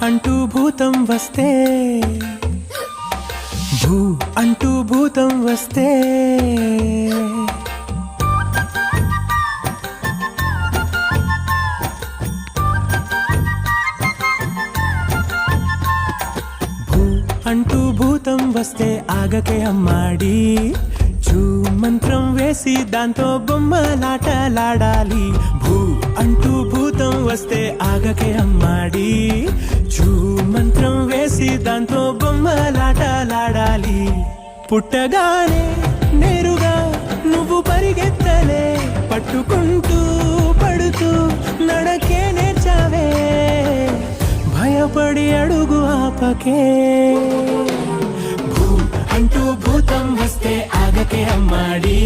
అంటూ భూతం వస్తే భూ అంటూ భూతం వస్తే భూ అంటూ భూతం వస్తే ఆగకే అమ్మాడి చూ మంత్రం వేసి దాంతో బొమ్మలాటలాడాలి భూ అంటూ భూతం వస్తే ఆగకే అమ్మాడి చూ మంత్రం వేసి దాంతో బొమ్మలాటలాడాలి పుట్టగానే నేరుగా నువ్వు పరిగెత్తలే పట్టుకుంటూ పడుతూ నడకే నేర్చావే భయపడి అడుగు ఆపకే భూ అంటూ భూతం వస్తే ఆగకే అమ్మాడి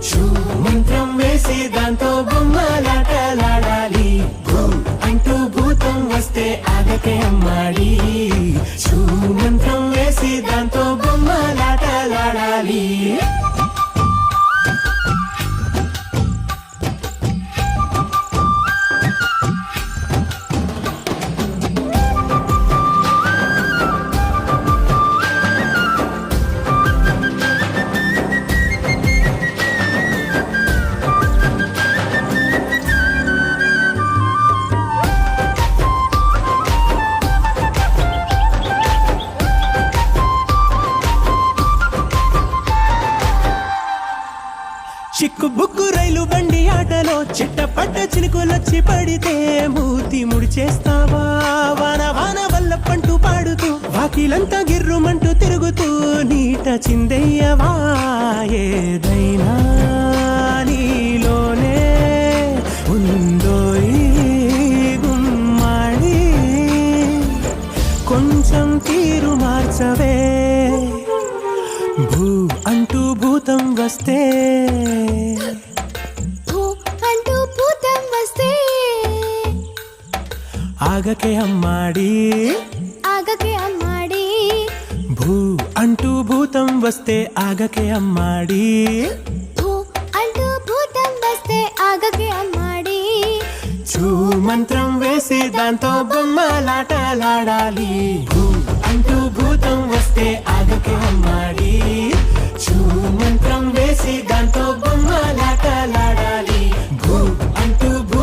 చూ మంత్రం వేసి దాంతో బొమ్మలాటలాడాలి భూ అంటూ భూతం వస్తే ఆగకే అమ్మాడి చూ మంత్రం వేసి దాంతో బొమ్మలాటలాడాలి చిక్కు బుక్కు రైలు బండి ఆటలో చిట్టపడ్డ చినుకులొచ్చి పడితే మూతి ముడిచేస్తావా వాన వాన వల్ల పంటూ పాడుతూ వాకిలంతా గిర్రుమంటూ తిరుగుతూ నీట చిందయ్యవా ఏదైనా నీలోనే ఉందో ఈ గుమ్మాడి కొంచెం తీరు మార్చవే భూ అంటూ భూతం వస్తే భూ అంటూ భూతం వస్తే ఆగకే అమ్మాడి ఆగకే అమ్మాడి భూ అంటూ భూతం వస్తే ఆగకే అమ్మాడి భూ అంటూ భూతం వస్తే ఆగకే అమ్మాడి చూ మంత్రం వేసి దాంతో బొమ్మలాటలాడాలి భూ అంటూ భూతం వస్తే ఆగకే అమ్మాడి చూ మంత్రం వేసి దాంతో బొమ్మలాటలాడాలి